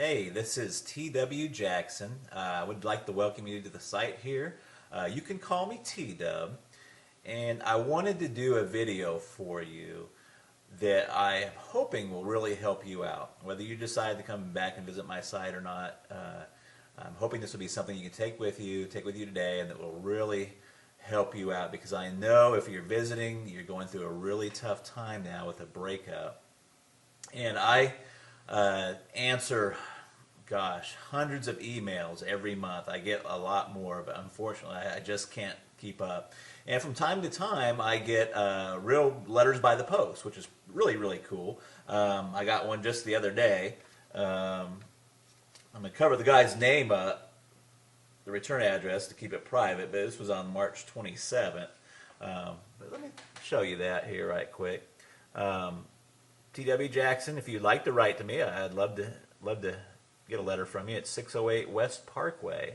Hey, this is T.W. Jackson. I would like to welcome you to the site here. You can call me T-Dub, and I wanted to do a video for you that I am hoping will really help you out. Whether you decide to come back and visit my site or not, I'm hoping this will be something you can take with you today, and that will really help you out, because I know if you're visiting, you're going through a really tough time now with a breakup. And I answer, gosh, hundreds of emails every month. I get a lot more, but unfortunately I just can't keep up. And from time to time I get real letters by the post, which is really, really cool. I got one just the other day. I'm going to cover the guy's name up, the return address, to keep it private, but this was on March 27th. But let me show you that here right quick. T.W. Jackson, if you'd like to write to me, I'd love to get a letter from you. It's 608 West Parkway,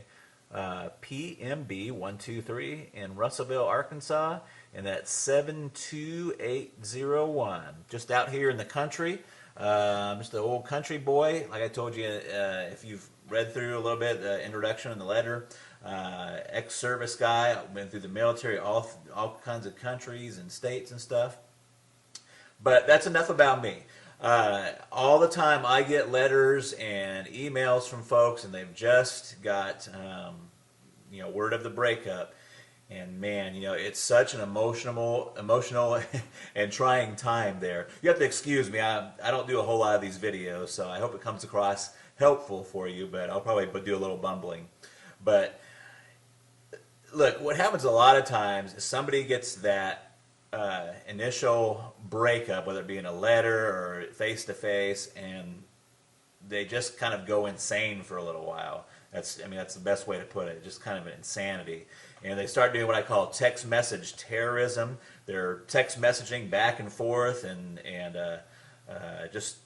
PMB 123 in Russellville, Arkansas, and that's 72801. Just out here in the country. Just an old country boy. Like I told you, if you've read through a little bit the introduction and the letter, ex-service guy. I've been through the military, all kinds of countries and states and stuff. But that's enough about me. All the time I get letters and emails from folks, and they've just got word of the breakup. And man, it's such an emotional and trying time there. You have to excuse me. I don't do a whole lot of these videos, so I hope it comes across helpful for you, but I'll probably do a little bumbling. But look, what happens a lot of times is somebody gets that initial breakup, whether it be in a letter or face-to-face, and they just kind of go insane for a little while. That's the best way to put it. Just kind of an insanity. And they start doing what I call text message terrorism. They're text messaging back and forth and just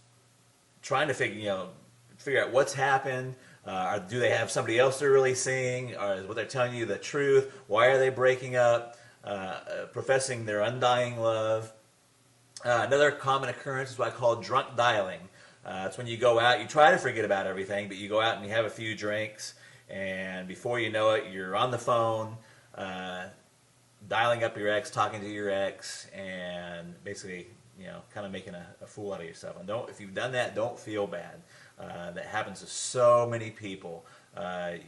trying to figure out what's happened. Do they have somebody else they're really seeing? Or is what they're telling you the truth? Why are they breaking up? Professing their undying love. Another common occurrence is what I call drunk dialing. It's when you go out, you try to forget about everything, but you go out and you have a few drinks, and before you know it, you're on the phone, dialing up your ex, talking to your ex, and basically, kind of making a fool out of yourself. And if you've done that, don't feel bad. That happens to so many people.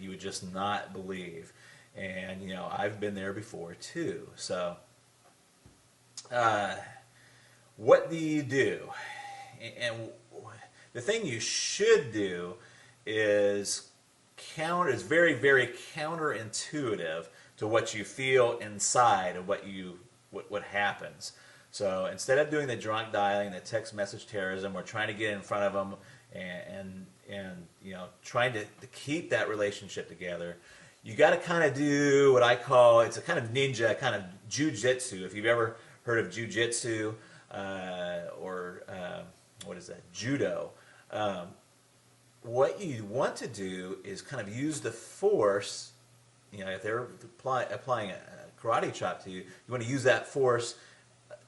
You would just not believe. And I've been there before too. So what do you do? And the thing you should do is very, very counterintuitive to what you feel inside of what happens. So instead of doing the drunk dialing, the text message terrorism, or trying to get in front of them and trying to keep that relationship together, you got to kind of do what I call, it's a kind of ninja, kind of jujitsu. If you've ever heard of jujitsu or what is that, judo, what you want to do is kind of use the force. If they're applying a karate chop to you, you want to use that force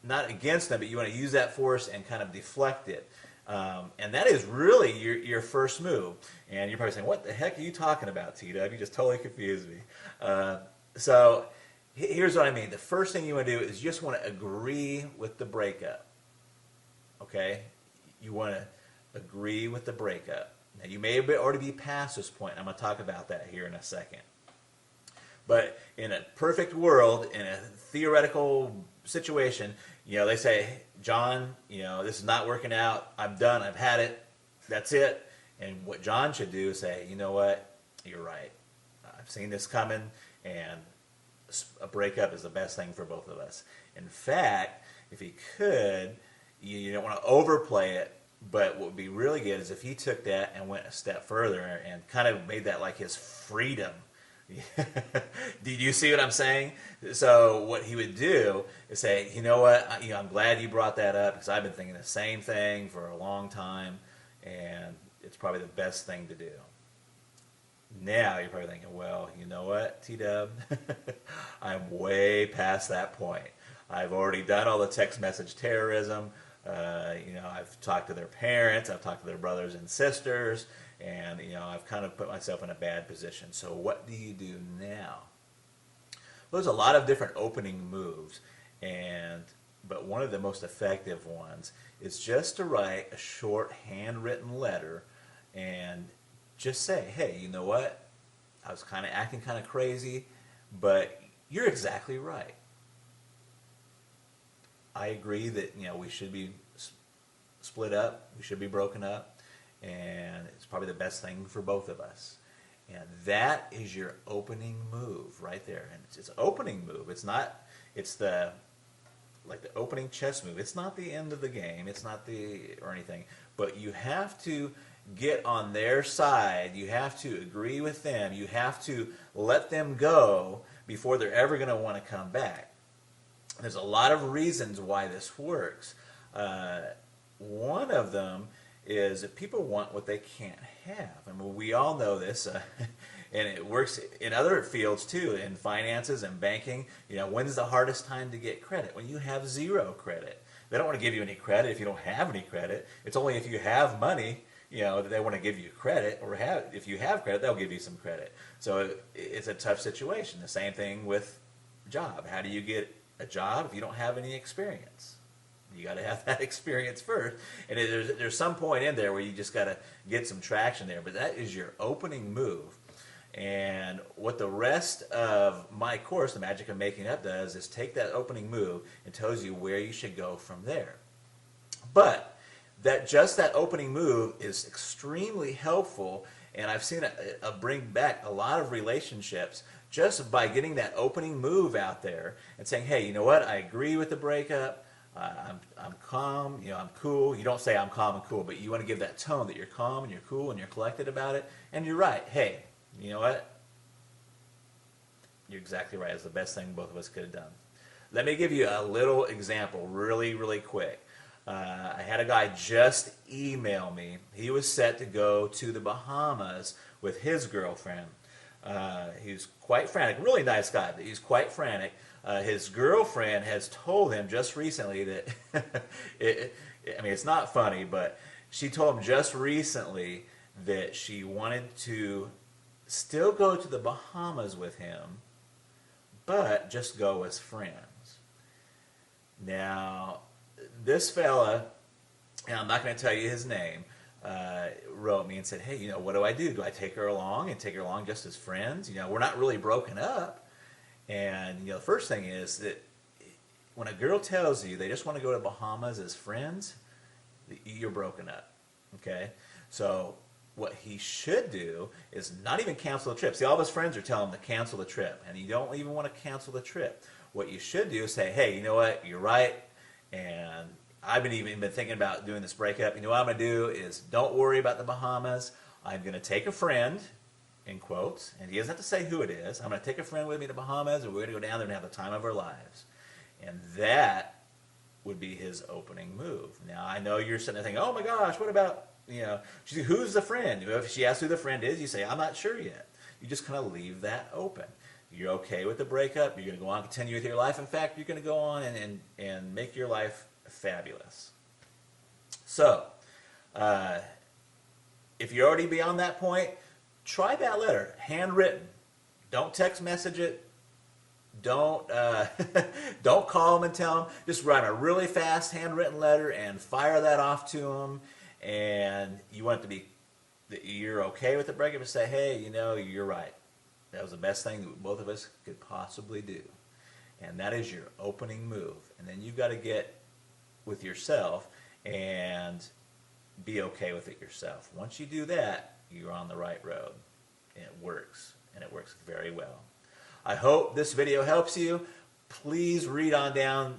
not against them, but you want to use that force and kind of deflect it. And that is really your first move. And you're probably saying, what the heck are you talking about, T-Dub? You just totally confused me. So here's what I mean. The first thing you want to do is you just want to agree with the breakup. Okay? You want to agree with the breakup. Now, you may already be past this point. I'm going to talk about that here in a second. But in a perfect world, in a theoretical situation, they say, John, this is not working out. I'm done. I've had it. That's it. And what John should do is say, you know what? You're right. I've seen this coming, and a breakup is the best thing for both of us. In fact, if he could, you don't want to overplay it, but what would be really good is if he took that and went a step further and kind of made that like his freedom. Did you see what I'm saying? So what he would do is say, you know what, I'm glad you brought that up, because I've been thinking the same thing for a long time, and it's probably the best thing to do. Now you're probably thinking, well, you know what, T-Dub, I'm way past that point. I've already done all the text message terrorism. I've talked to their parents, I've talked to their brothers and sisters, and I've kind of put myself in a bad position. So what do you do now? Well, there's a lot of different opening moves, but one of the most effective ones is just to write a short handwritten letter and just say, hey, you know what? I was kind of acting kind of crazy, but you're exactly right. I agree that we should be split up, we should be broken up, and it's probably the best thing for both of us. And that is your opening move right there. And it's an opening move. It's not. It's like the opening chess move. It's not the end of the game. It's not or anything. But you have to get on their side. You have to agree with them. You have to let them go before they're ever going to want to come back. There's a lot of reasons why this works. One of them is that people want what they can't have. I mean, we all know this, and it works in other fields too, in finances and banking. When's the hardest time to get credit? When you have zero credit. They don't want to give you any credit if you don't have any credit. It's only if you have money, that they want to give you credit, or if you have credit, they'll give you some credit. So it's a tough situation. The same thing with job. How do you get a job if you don't have any experience? You got to have that experience first, and there's some point in there where you just got to get some traction there. But that is your opening move, and what the rest of my course, The Magic of Making Up, does is take that opening move and tells you where you should go from there. But that opening move is extremely helpful, and I've seen it bring back a lot of relationships just by getting that opening move out there and saying, hey, you know what? I agree with the breakup. I'm calm, I'm cool. You don't say I'm calm and cool, but you want to give that tone that you're calm and you're cool and you're collected about it. And you're right. Hey, you know what? You're exactly right. It's the best thing both of us could have done. Let me give you a little example really, really quick. I had a guy just email me. He was set to go to the Bahamas with his girlfriend. He's quite frantic. Really nice guy, but he's quite frantic. His girlfriend has told him just recently that, I mean, it's not funny, but she told him just recently that she wanted to still go to the Bahamas with him, but just go as friends. Now, this fella, and I'm not going to tell you his name, wrote me and said, hey, what do I do? Do I take her along and take her along just as friends? We're not really broken up. And the first thing is that when a girl tells you they just want to go to Bahamas as friends, you're broken up. Okay? So what he should do is not even cancel the trip. See, all of his friends are telling him to cancel the trip, and you don't even want to cancel the trip. What you should do is say, hey, you know what? You're right, and I've even been thinking about doing this breakup. What I'm going to do is don't worry about the Bahamas. I'm going to take a friend, in quotes, and he doesn't have to say who it is. I'm going to take a friend with me to Bahamas, and we're going to go down there and have the time of our lives. And that would be his opening move. Now, I know you're sitting there thinking, oh my gosh, what about, who's the friend? If she asks who the friend is, you say, I'm not sure yet. You just kind of leave that open. You're okay with the breakup. You're going to go on and continue with your life. In fact, you're going to go on and make your life fabulous. So, if you're already beyond that point, try that letter, handwritten. Don't text message it. Don't don't call them and tell them. Just write a really fast handwritten letter and fire that off to them. And you want it to be that you're okay with the breakup and say, hey, you're right. That was the best thing that both of us could possibly do. And that is your opening move. And then you've got to get with yourself and be okay with it yourself. Once you do that, you're on the right road. And it works. And it works very well. I hope this video helps you. Please read on down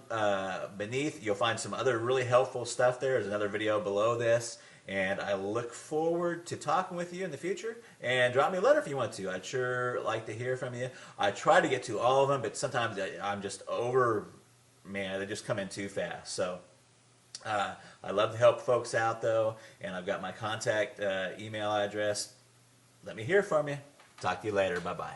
beneath. You'll find some other really helpful stuff there. There's another video below this. And I look forward to talking with you in the future. And drop me a letter if you want to. I'd sure like to hear from you. I try to get to all of them, but sometimes I'm just they just come in too fast. So I love to help folks out, though. And I've got my contact email address. Let me hear from you. Talk to you later. Bye-bye.